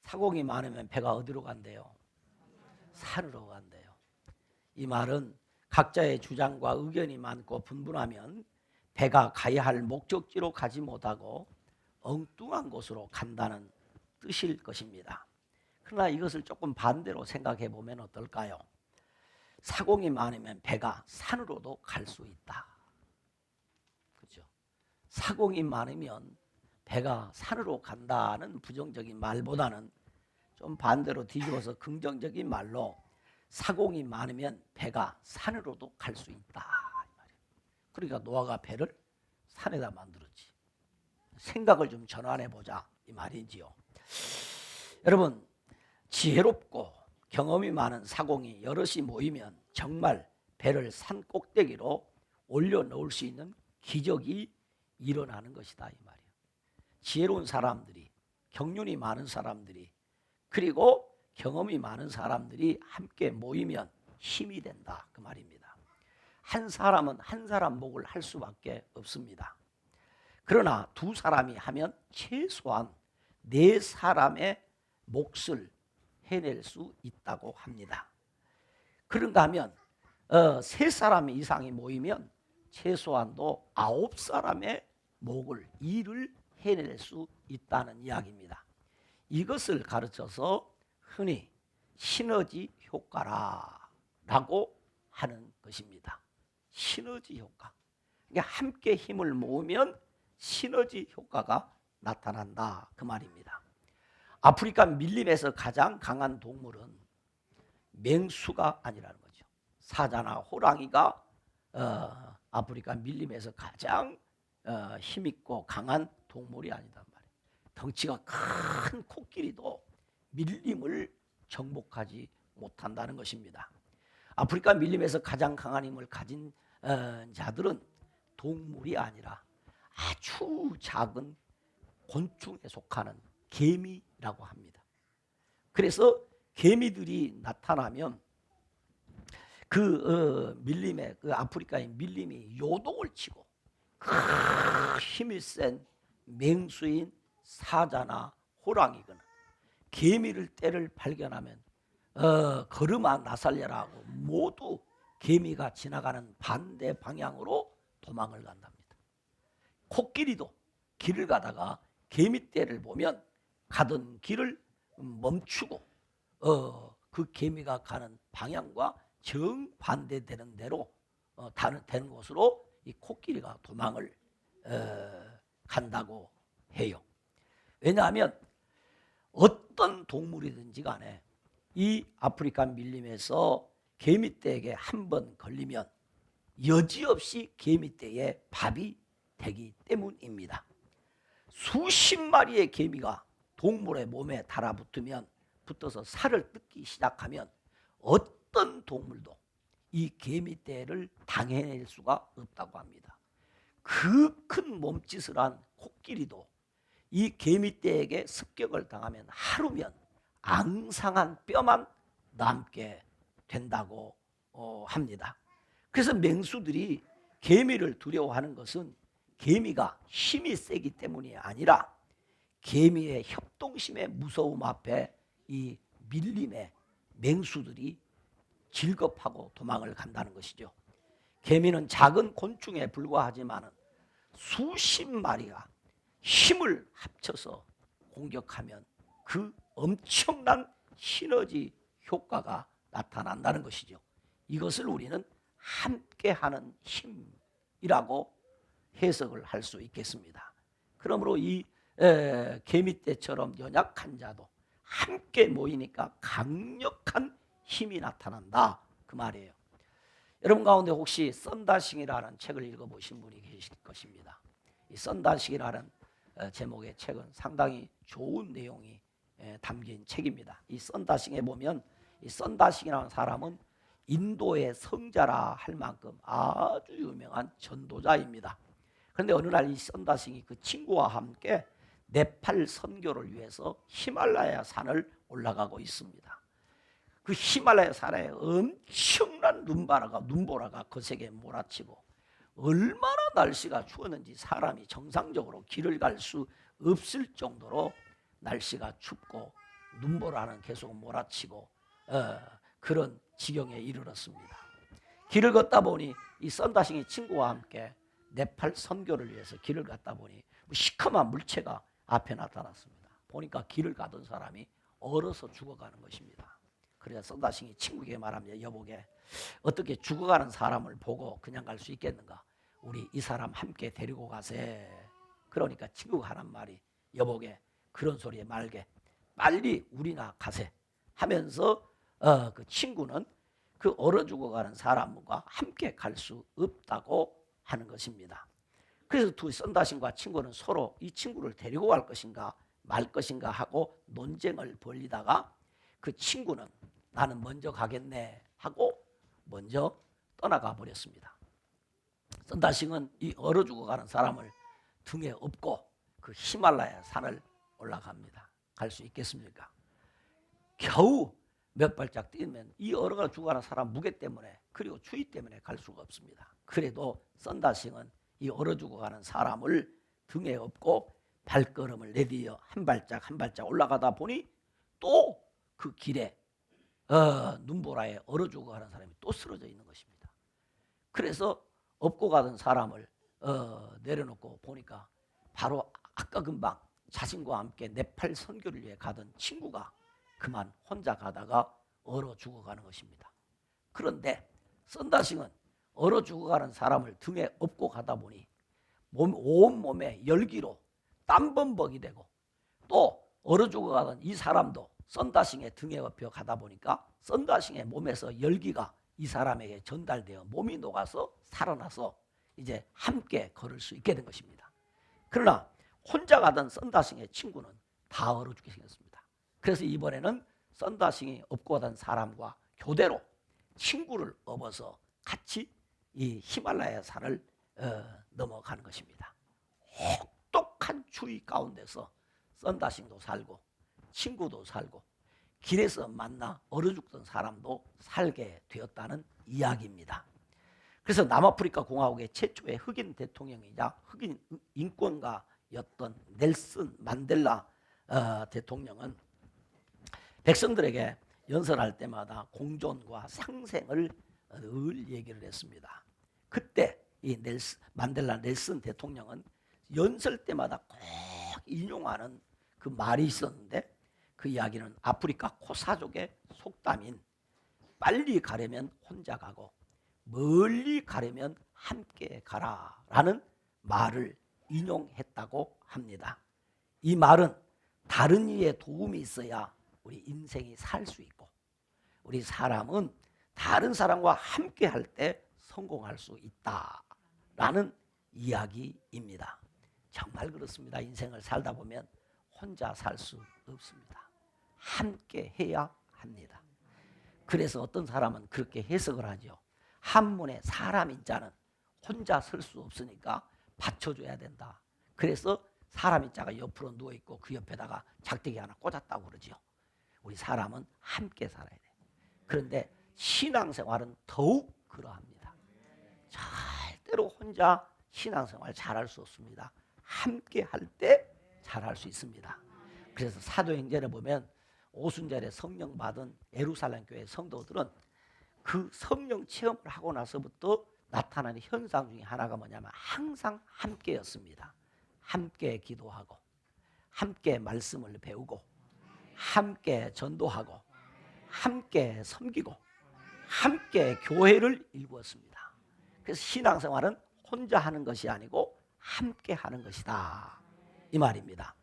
사공이 많으면 배가 어디로 간대요? 산으로 간대요. 이 말은 각자의 주장과 의견이 많고 분분하면 배가 가야 할 목적지로 가지 못하고 엉뚱한 곳으로 간다는 뜻일 것입니다. 그러나 이것을 조금 반대로 생각해 보면 어떨까요? 사공이 많으면 배가 산으로도 갈 수 있다. 그렇죠? 사공이 많으면 배가 산으로 간다는 부정적인 말보다는 좀 반대로 뒤집어서 긍정적인 말로 사공이 많으면 배가 산으로도 갈 수 있다. 그러니까 노아가 배를 산에다 만들었지. 생각을 좀 전환해 보자 이 말이지요. 여러분, 지혜롭고 경험이 많은 사공이 여럿이 모이면 정말 배를 산 꼭대기로 올려놓을 수 있는 기적이 일어나는 것이다 이 말이에요. 지혜로운 사람들이, 경륜이 많은 사람들이, 그리고 경험이 많은 사람들이 함께 모이면 힘이 된다 그 말입니다. 한 사람은 한 사람 몫을 할 수밖에 없습니다. 그러나 두 사람이 하면 최소한 네 사람의 몫을 해낼 수 있다고 합니다. 그런가 하면 세 사람 이상이 모이면 최소한도 9사람의 몫을, 일을 해낼 수 있다는 이야기입니다. 이것을 가르쳐서 흔히 시너지 효과라고 하는 것입니다. 시너지 효과. 그러니까 함께 힘을 모으면 시너지 효과가 나타난다 그 말입니다. 아프리카 밀림에서 가장 강한 동물은 맹수가 아니라는 거죠. 사자나 호랑이가 아프리카 밀림에서 가장 힘있고 강한 동물이 아니다 말이에요. 덩치가 큰 코끼리도 밀림을 정복하지 못한다는 것입니다. 아프리카 밀림에서 가장 강한 힘을 가진 자들은 동물이 아니라 아주 작은 곤충에 속하는 개미라고 합니다. 그래서 개미들이 나타나면 밀림에, 아프리카의 밀림이 요동을 치고 힘이 센 맹수인 사자나 호랑이거나 개미를 떼를 발견하면 걸음아 나살려라 하고 모두 개미가 지나가는 반대 방향으로 도망을 간답니다. 코끼리도 길을 가다가 개미떼를 보면 가던 길을 멈추고 그 개미가 가는 방향과 정반대되는 대로 되는 곳으로 이 코끼리가 도망을 간다고 해요. 왜냐하면 어떤 동물이든지 간에 이 아프리카 밀림에서 개미떼에게 한 번 걸리면 여지없이 개미떼의 밥이 되기 때문입니다. 수십 마리의 개미가 동물의 몸에 붙어서 살을 뜯기 시작하면 어떤 동물도 이 개미떼를 당해낼 수가 없다고 합니다. 그 큰 몸짓을 한 코끼리도 이 개미떼에게 습격을 당하면 하루면 앙상한 뼈만 남게 된다고 합니다. 그래서 맹수들이 개미를 두려워하는 것은 개미가 힘이 세기 때문이 아니라 개미의 협동심의 무서움 앞에 이 밀림의 맹수들이 질겁하고 도망을 간다는 것이죠. 개미는 작은 곤충에 불과하지만 수십 마리가 힘을 합쳐서 공격하면 그 엄청난 시너지 효과가 나타난다는 것이죠. 이것을 우리는 함께하는 힘이라고 해석을 할 수 있겠습니다. 그러므로 이 개미떼처럼 연약한 자도 함께 모이니까 강력한 힘이 나타난다 그 말이에요. 여러분 가운데 혹시 썬다싱이라는 책을 읽어보신 분이 계실 것입니다. 이 썬다싱이라는 제목의 책은 상당히 좋은 내용이 담긴 책입니다. 이 썬다싱에 보면 이 썬다싱이라는 사람은 인도의 성자라 할 만큼 아주 유명한 전도자입니다. 그런데 어느 날 이 썬다싱이 그 친구와 함께 네팔 선교를 위해서 히말라야 산을 올라가고 있습니다. 그 히말라야 산에 엄청난 눈보라가 거세게 몰아치고 얼마나 날씨가 추웠는지 사람이 정상적으로 길을 갈 수 없을 정도로 날씨가 춥고 눈보라는 계속 몰아치고 그런 지경에 이르렀습니다. 길을 걷다 보니 이 썬다싱이 친구와 함께 네팔 선교를 위해서 길을 걷다 보니 시커먼 물체가 앞에 나타났습니다. 보니까 길을 가던 사람이 얼어서 죽어가는 것입니다. 그래서 썬다싱이 친구에게 말합니다. 여보게, 어떻게 죽어가는 사람을 보고 그냥 갈 수 있겠는가? 우리 이 사람 함께 데리고 가세. 그러니까 친구가 하는 말이, 여보게, 그런 소리에 말게, 빨리 우리나 가세 하면서 그 친구는 그 얼어 죽어가는 사람과 함께 갈 수 없다고 하는 것입니다. 그래서 두 썬다싱과 친구는 서로 이 친구를 데리고 갈 것인가 말 것인가 하고 논쟁을 벌이다가 그 친구는 나는 먼저 가겠네 하고 먼저 떠나가 버렸습니다. 썬다싱은 이 얼어 죽어가는 사람을 등에 업고 그 히말라야 산을 올라갑니다. 갈 수 있겠습니까? 겨우 몇 발짝 뛰면 이 얼어 죽어가는 사람 무게 때문에, 그리고 추위 때문에 갈 수가 없습니다. 그래도 썬다싱은 이 얼어 죽어가는 사람을 등에 업고 발걸음을 내디뎌 한 발짝 한 발짝 올라가다 보니 또 그 길에 눈보라에 얼어 죽어가는 사람이 또 쓰러져 있는 것입니다. 그래서 업고 가던 사람을 내려놓고 보니까 바로 아까 금방 자신과 함께 네팔 선교를 위해 가던 친구가 그만 혼자 가다가 얼어 죽어가는 것입니다. 그런데 썬다싱은 얼어 죽어가는 사람을 등에 업고 가다 보니 온몸에 열기로 땀범벅이 되고, 또 얼어 죽어가던 이 사람도 썬다싱의 등에 업혀 가다 보니까 썬다싱의 몸에서 열기가 이 사람에게 전달되어 몸이 녹아서 살아나서 이제 함께 걸을 수 있게 된 것입니다. 그러나 혼자 가던 썬다싱의 친구는 다 얼어 죽게 생겼습니다. 그래서 이번에는 썬다싱이 업고 가던 사람과 교대로 친구를 업어서 같이 이 히말라야 산을 넘어가는 것입니다. 혹독한 추위 가운데서 썬다싱도 살고 친구도 살고 길에서 만나 얼어 죽던 사람도 살게 되었다는 이야기입니다. 그래서 남아프리카 공화국의 최초의 흑인 대통령이자 흑인 인권가였던 넬슨 만델라 대통령은 백성들에게 연설할 때마다 공존과 상생을 늘 얘기를 했습니다. 그때 이 만델라 넬슨 대통령은 연설 때마다 꼭 인용하는 그 말이 있었는데, 그 이야기는 아프리카 코사족의 속담인 빨리 가려면 혼자 가고 멀리 가려면 함께 가라라는 말을 인용했다고 합니다. 이 말은 다른 이의 도움이 있어야 우리 인생이 살 수 있고, 우리 사람은 다른 사람과 함께 할 때 성공할 수 있다라는 이야기입니다. 정말 그렇습니다. 인생을 살다 보면 혼자 살 수 없습니다. 함께 해야 합니다. 그래서 어떤 사람은 그렇게 해석을 하죠. 한문에 사람인 자는 혼자 설 수 없으니까 받쳐줘야 된다. 그래서 사람인 자가 옆으로 누워있고 그 옆에다가 작대기 하나 꽂았다고 그러죠. 우리 사람은 함께 살아야 돼. 그런데 신앙생활은 더욱 그러합니다. 절대로 혼자 신앙생활 잘할 수 없습니다. 함께 할 때 잘할 수 있습니다. 그래서 사도행전에 보면 오순절에 성령 받은 예루살렘 교회 성도들은 그 성령 체험을 하고 나서부터 나타나는 현상 중에 하나가 뭐냐면 항상 함께였습니다. 함께 기도하고 함께 말씀을 배우고 함께 전도하고 함께 섬기고 함께 교회를 이루었습니다. 그래서 신앙생활은 혼자 하는 것이 아니고 함께 하는 것이다, 이 말입니다.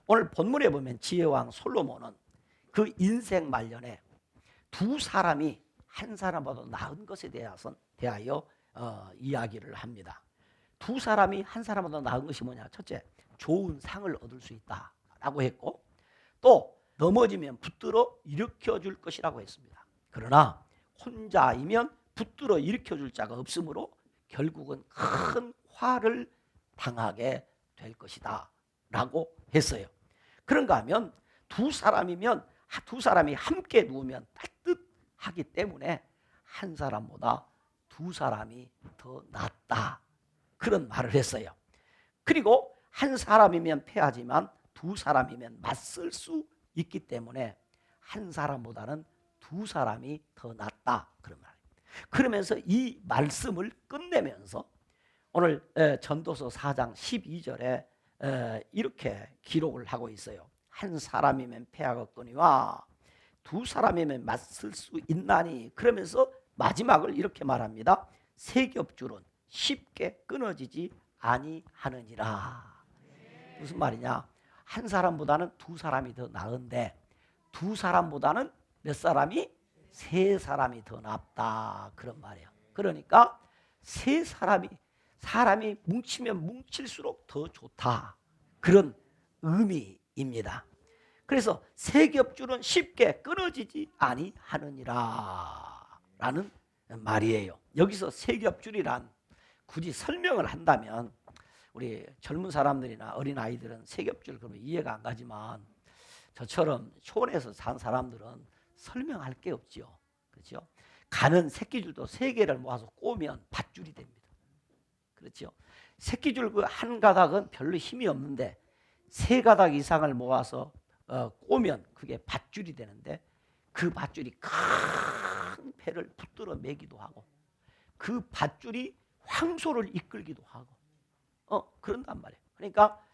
오늘 본문에 보면 지혜왕 솔로몬은 그 인생 말년에 두 사람이 한 사람보다 나은 것에 대하여 이야기를 합니다. 두 사람이 한 사람보다 나은 것이 뭐냐? 첫째, 좋은 상을 얻을 수 있다라고 했고, 또 넘어지면 붙들어 일으켜 줄 것이라고 했습니다. 그러나 혼자이면 붙들어 일으켜 줄 자가 없으므로 결국은 큰 화를 당하게 될 것이다 라고 했어요. 그런가 하면 두 사람이 함께 누우면 따뜻하기 때문에 한 사람보다 두 사람이 더 낫다, 그런 말을 했어요. 그리고 한 사람이면 패하지만 두 사람이면 맞설 수 있기 때문에 한 사람보다는 두 사람이 더 낫다 그런 말이에요. 그러면서 이 말씀을 끝내면서 오늘 전도서 4장 12절에 이렇게 기록을 하고 있어요. 한 사람이면 패하겠거니와 두 사람이면 맞설 수 있나니. 그러면서 마지막을 이렇게 말합니다. 세 겹줄은 쉽게 끊어지지 아니하느니라. 무슨 말이냐? 한 사람보다는 두 사람이 더 나은데 두 사람보다는 몇 사람이? 세 사람이 더 낫다 그런 말이에요. 그러니까 세 사람이 뭉치면 뭉칠수록 더 좋다 그런 의미입니다. 그래서 세 겹줄은 쉽게 끊어지지 아니하느니라 라는 말이에요. 여기서 세 겹줄이란 굳이 설명을 한다면 우리 젊은 사람들이나 어린아이들은 세 겹줄 그러면 이해가 안 가지만 저처럼 초원에서 산 사람들은 설명할 게 없죠. 그렇죠? 가는 새끼줄도 세 개를 모아서 꼬면 밧줄이 됩니다. 그렇죠? 새끼줄 그 한 가닥은 별로 힘이 없는데 세 가닥 이상을 모아서 꼬면 그게 밧줄이 되는데 그 밧줄이 큰 배를 붙들어 매기도 하고 그 밧줄이 황소를 이끌기도 하고 그런단 말이에요. 그러니까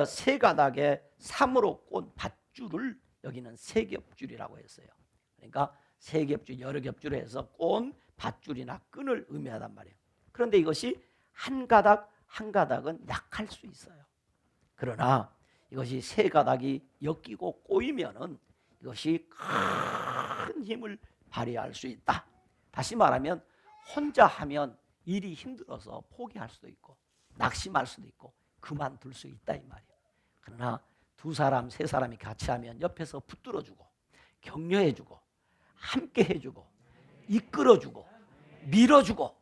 세 가닥에 3으로 꼰 밧줄을 여기는 세 겹줄이라고 했어요. 그러니까 세 겹줄 여러 겹줄을 해서 꼰 밧줄이나 끈을 의미하단 말이에요. 그런데 이것이 한 가닥 한 가닥은 약할 수 있어요. 그러나 이것이 세 가닥이 엮이고 꼬이면은 이것이 큰 힘을 발휘할 수 있다. 다시 말하면 혼자 하면 일이 힘들어서 포기할 수도 있고 낙심할 수도 있고 그만둘 수 있다 이 말이에요. 그러나 두 사람 세 사람이 같이 하면 옆에서 붙들어주고 격려해주고 함께 해주고 이끌어주고 밀어주고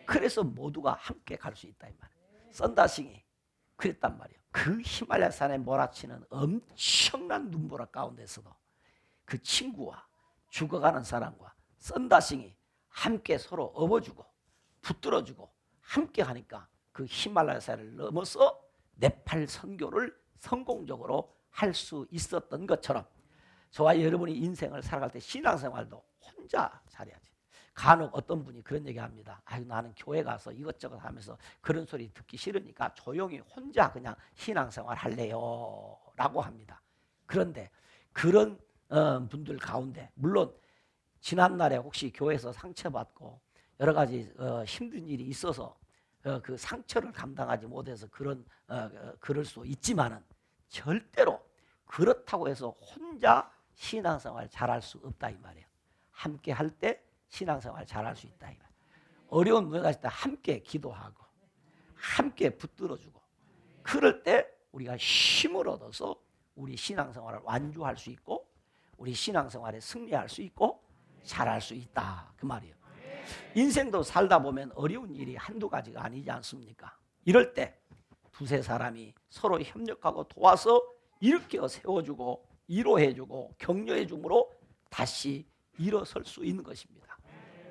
그래서 모두가 함께 갈 수 있다 이 말이에요. 썬다싱이 그랬단 말이에요. 그 히말라야 산에 몰아치는 엄청난 눈보라 가운데서도 그 친구와 죽어가는 사람과 썬다싱이 함께 서로 업어주고 붙들어주고 함께 하니까 그 히말라야 산을 넘어서 네팔 선교를 성공적으로 할 수 있었던 것처럼 저와 여러분이 인생을 살아갈 때 신앙생활도 혼자 잘해야지. 간혹 어떤 분이 그런 얘기합니다. 아유 나는 교회 가서 이것저것 하면서 그런 소리 듣기 싫으니까 조용히 혼자 그냥 신앙생활 할래요 라고 합니다. 그런데 그런 분들 가운데 물론 지난날에 혹시 교회에서 상처받고 여러 가지 힘든 일이 있어서 그 상처를 감당하지 못해서 그럴 수 있지만은 절대로 그렇다고 해서 혼자 신앙생활 잘할 수 없다 이 말이에요. 함께 할 때 신앙생활 잘할 수 있다 이 말이에요. 어려운 문제가 있을 때 함께 기도하고 함께 붙들어주고 그럴 때 우리가 힘을 얻어서 우리 신앙생활을 완주할 수 있고 우리 신앙생활에 승리할 수 있고 잘할 수 있다 그 말이에요. 인생도 살다 보면 어려운 일이 한두 가지가 아니지 않습니까? 이럴 때 두세 사람이 서로 협력하고 도와서 일으켜 세워주고 위로해주고 격려해줌으로 다시 일어설 수 있는 것입니다.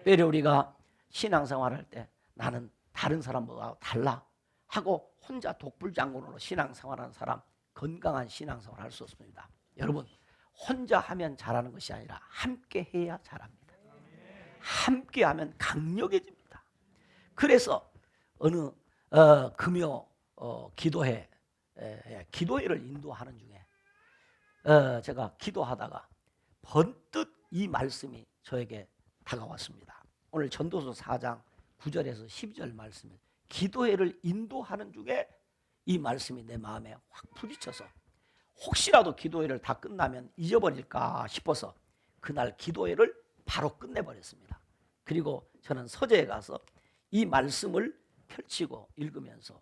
왜냐 우리가 신앙생활할 때 나는 다른 사람보다 달라 하고 혼자 독불장군으로 신앙생활하는 사람 건강한 신앙생활 할 수 없습니다. 여러분 혼자 하면 잘하는 것이 아니라 함께 해야 잘합니다. 함께 하면 강력해집니다. 그래서 어느 금요 기도회 기도회를 인도하는 중에 제가 기도하다가 번뜩 이 말씀이 저에게 다가왔습니다. 오늘 전도서 4장 9절에서 12절 말씀을 기도회를 인도하는 중에 이 말씀이 내 마음에 확 부딪혀서 혹시라도 기도회를 다 끝나면 잊어버릴까 싶어서 그날 기도회를 바로 끝내버렸습니다. 그리고 저는 서재에 가서 이 말씀을 펼치고 읽으면서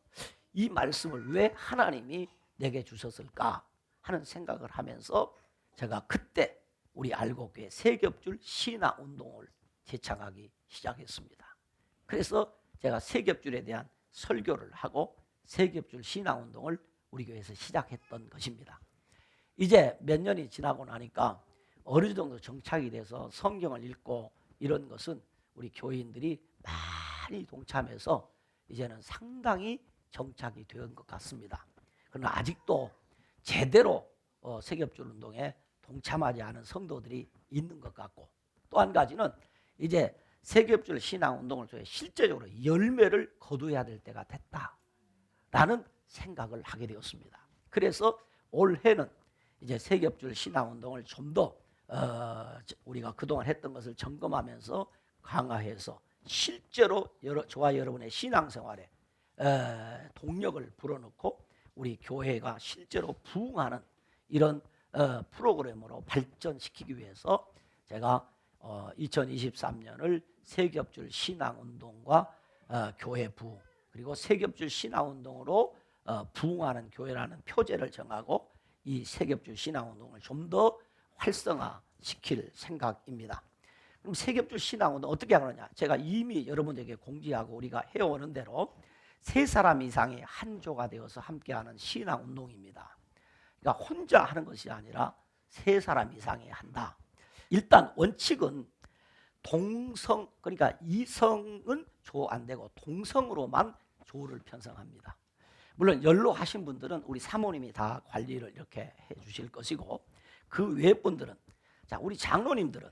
이 말씀을 왜 하나님이 내게 주셨을까 하는 생각을 하면서 제가 그때 우리 알곡교회 세겹줄 신앙운동을 제창하기 시작했습니다. 그래서 제가 세겹줄에 대한 설교를 하고 세겹줄 신앙운동을 우리 교회에서 시작했던 것입니다. 이제 몇 년이 지나고 나니까 어느 정도 정착이 돼서 성경을 읽고 이런 것은 우리 교인들이 많이 동참해서 이제는 상당히 정착이 된 것 같습니다. 그러나 아직도 제대로 세겹줄 운동에 동참하지 않은 성도들이 있는 것 같고, 또 한 가지는 이제 세계협조를 신앙운동을 통해 실제적으로 열매를 거두어야 될 때가 됐다라는 생각을 하게 되었습니다. 그래서 올해는 이제 세계협조를 신앙운동을 좀 더 우리가 그동안 했던 것을 점검하면서 강화해서 실제로 저와 여러분의 신앙생활에 동력을 불어넣고 우리 교회가 실제로 부흥하는 이런 프로그램으로 발전시키기 위해서 제가 2023년을 세계협줄 신앙운동과 교회 부흥, 그리고 세계협줄 신앙운동으로 부흥하는 교회라는 표제를 정하고 이 세계협줄 신앙운동을 좀 더 활성화시킬 생각입니다. 그럼 세계협줄 신앙운동 어떻게 하느냐? 제가 이미 여러분들에게 공지하고 우리가 해오는 대로 세 사람 이상이 한 조가 되어서 함께하는 신앙운동입니다. 그러니까 혼자 하는 것이 아니라 세 사람 이상이 한다. 일단 원칙은 동성, 그러니까 이성은 조 안 되고 동성으로만 조를 편성합니다. 물론 연로하신 분들은 우리 사모님이 다 관리를 이렇게 해 주실 것이고, 그 외 분들은, 자, 우리 장로님들은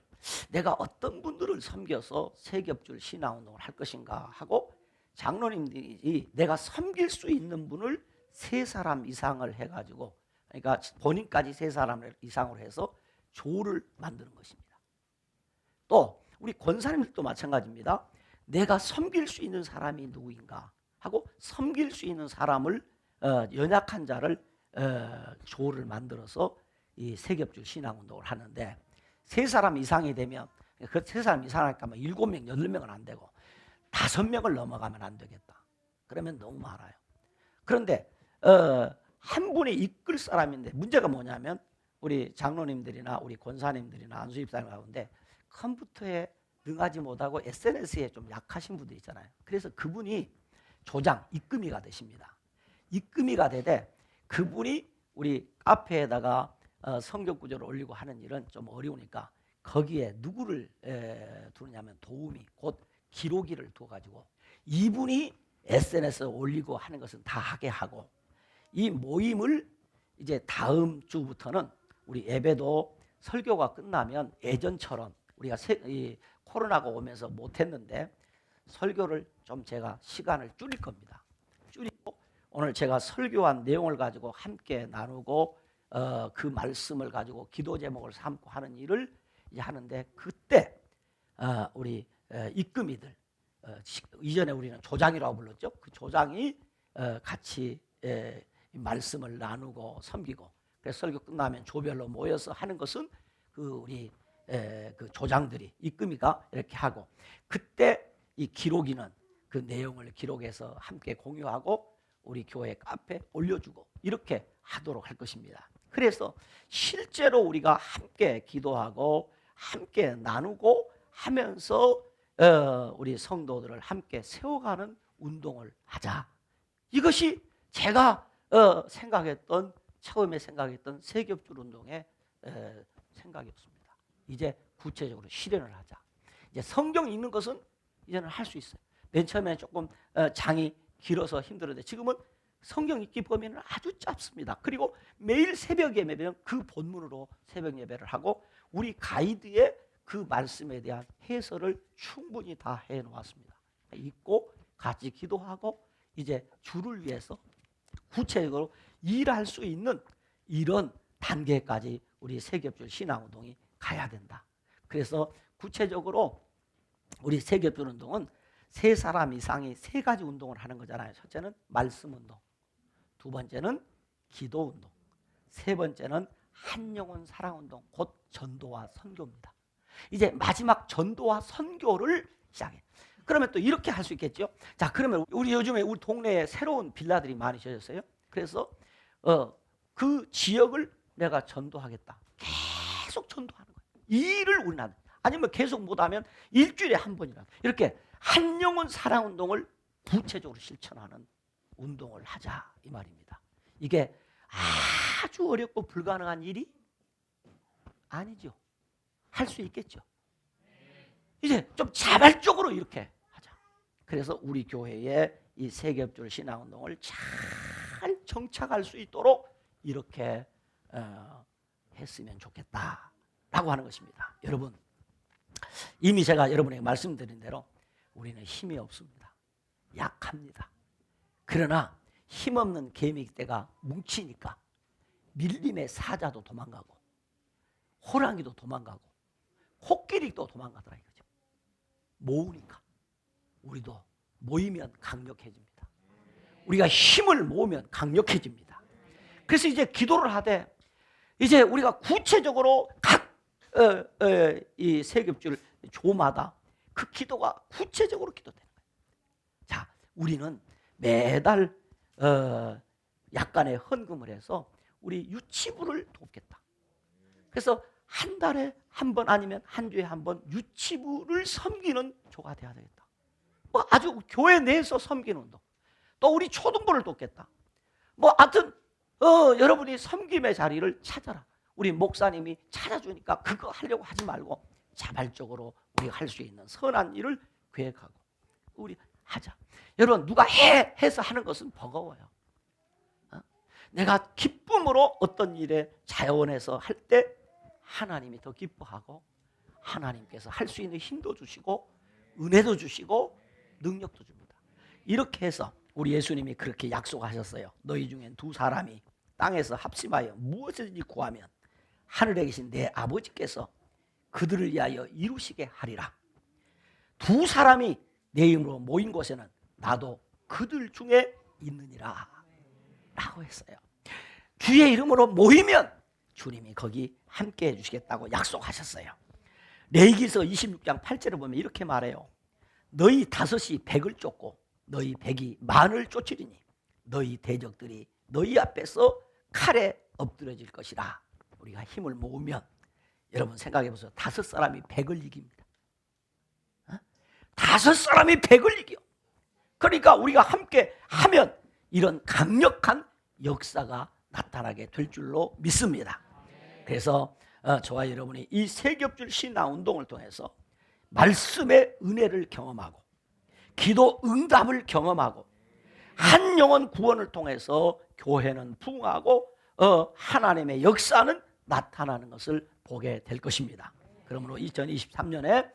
내가 어떤 분들을 섬겨서 세계협줄 신앙운동을 할 것인가 하고, 장로님들이 내가 섬길 수 있는 분을 세 사람 이상을 해가지고, 그러니까 본인까지 세 사람 이상으로 해서 조를 만드는 것입니다. 또 우리 권사님들도 마찬가지입니다. 내가 섬길 수 있는 사람이 누구인가 하고 섬길 수 있는 사람을 연약한 자를 조를 만들어서 이 세계협줄 신앙운동을 하는데, 세 사람 이상이 되면 그 세 사람 이상하니까 7명, 8명은 안 되고 5명을 넘어가면 안 되겠다. 그러면 너무 많아요. 그런데 한 분이 이끌 사람인데 문제가 뭐냐면 우리 장로님들이나 우리 권사님들이나 안수집사님 가운데 컴퓨터에 능하지 못하고 SNS에 좀 약하신 분들 있잖아요. 그래서 그분이 조장, 입금이가 되십니다. 입금이가 되되 그분이 우리 카페에다가 성경 구절을 올리고 하는 일은 좀 어려우니까 거기에 누구를 두느냐면 도우미, 곧 기록이를 두어가지고 이분이 SNS에 올리고 하는 것은 다 하게 하고, 이 모임을 이제 다음 주부터는 우리 예배도 설교가 끝나면 예전처럼 우리가 이 코로나가 오면서 못했는데 설교를 좀 제가 시간을 줄일 겁니다. 줄이고 오늘 제가 설교한 내용을 가지고 함께 나누고 그 말씀을 가지고 기도 제목을 삼고 하는 일을 이제 하는데, 그때 우리 입금이들, 이전에 우리는 조장이라고 불렀죠. 그 조장이 같이 말씀을 나누고 섬기고, 그래서 설교 끝나면 조별로 모여서 하는 것은 그 우리 그 조장들이, 입금이가 이렇게 하고, 그때 이 기록이는 그 내용을 기록해서 함께 공유하고 우리 교회 카페에 올려주고 이렇게 하도록 할 것입니다. 그래서 실제로 우리가 함께 기도하고 함께 나누고 하면서 우리 성도들을 함께 세워가는 운동을 하자. 이것이 제가 처음에 생각했던 세계협줄 운동의 생각이었습니다. 이제 구체적으로 실현을 하자. 이제 성경 읽는 것은 이제는 할 수 있어요. 맨 처음에 조금 장이 길어서 힘들었는데 지금은 성경 읽기 범위는 아주 짧습니다. 그리고 매일 새벽 예배는 그 본문으로 새벽 예배를 하고 우리 가이드에 그 말씀에 대한 해설을 충분히 다 해놓았습니다. 읽고 같이 기도하고 이제 주를 위해서 구체적으로 일할 수 있는 이런 단계까지 우리 세계협줄 신앙운동이 가야 된다. 그래서 구체적으로 우리 세계협줄 운동은 세 사람 이상이 세 가지 운동을 하는 거잖아요. 첫째는 말씀 운동, 두 번째는 기도 운동, 세 번째는 한 영혼 사랑 운동, 곧 전도와 선교입니다. 이제 마지막 전도와 선교를 시작해. 그러면 또 이렇게 할 수 있겠죠. 자, 그러면 우리 요즘에 우리 동네에 새로운 빌라들이 많이 지어졌어요. 그래서 그 지역을 내가 전도하겠다. 계속 전도하는 거예요. 이 일을 우리는 하는. 아니면 계속 못하면 일주일에 한 번이라도 이렇게 한 영혼 사랑 운동을 구체적으로 실천하는 운동을 하자 이 말입니다. 이게 아주 어렵고 불가능한 일이 아니죠. 할 수 있겠죠. 이제 좀 자발적으로 이렇게 하자. 그래서 우리 교회의 이 세계협줄 신앙운동을 잘 정착할 수 있도록 이렇게 했으면 좋겠다라고 하는 것입니다. 여러분, 이미 제가 여러분에게 말씀드린 대로 우리는 힘이 없습니다. 약합니다. 그러나 힘없는 개미떼가 뭉치니까 밀림의 사자도 도망가고 호랑이도 도망가고 코끼리도 도망가더라 이거죠. 모으니까 우리도 모이면 강력해집니다. 우리가 힘을 모으면 강력해집니다. 그래서 이제 기도를 하되 이제 우리가 구체적으로 각 이 세겹줄 조마다 그 기도가 구체적으로 기도되는 거예요. 자, 우리는 매달 약간의 헌금을 해서 우리 유치부를 돕겠다. 그래서 한 달에 한 번 아니면 한 주에 한 번 유치부를 섬기는 조가 돼야 되겠다. 뭐 아주 교회 내에서 섬기는 운동. 또 우리 초등부를 돕겠다. 뭐 하여튼 여러분이 섬김의 자리를 찾아라. 우리 목사님이 찾아주니까 그거 하려고 하지 말고 자발적으로 우리가 할 수 있는 선한 일을 계획하고 우리 하자. 여러분, 누가 해서 하는 것은 버거워요. 내가 기쁨으로 어떤 일에 자원해서 할 때 하나님이 더 기뻐하고 하나님께서 할 수 있는 힘도 주시고 은혜도 주시고 능력도 줍니다. 이렇게 해서 우리 예수님이 그렇게 약속하셨어요. 너희 중엔 두 사람이 땅에서 합심하여 무엇이든지 구하면 하늘에 계신 내 아버지께서 그들을 위하여 이루시게 하리라. 두 사람이 내 이름으로 모인 곳에는 나도 그들 중에 있느니라 라고 했어요. 주의 이름으로 모이면 주님이 거기 함께 해주시겠다고 약속하셨어요. 레위기서 26장 8절을 보면 이렇게 말해요. 너희 다섯이 백을 쫓고 너희 백이 만을 쫓으리니 너희 대적들이 너희 앞에서 칼에 엎드려질 것이라. 우리가 힘을 모으면 여러분 생각해 보세요. 다섯 사람이 백을 이깁니다. 다섯 사람이 백을 이겨. 그러니까 우리가 함께 하면 이런 강력한 역사가 나타나게 될 줄로 믿습니다. 그래서 저와 여러분이 이 세겹줄 신앙운동을 통해서 말씀의 은혜를 경험하고 기도 응답을 경험하고 한 영혼 구원을 통해서 교회는 부흥하고 하나님의 역사는 나타나는 것을 보게 될 것입니다. 그러므로 2023년에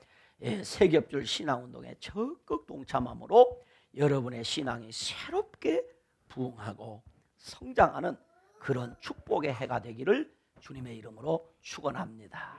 세겹줄 신앙운동에 적극 동참함으로 여러분의 신앙이 새롭게 부흥하고 성장하는 그런 축복의 해가 되기를 주님의 이름으로 축원합니다.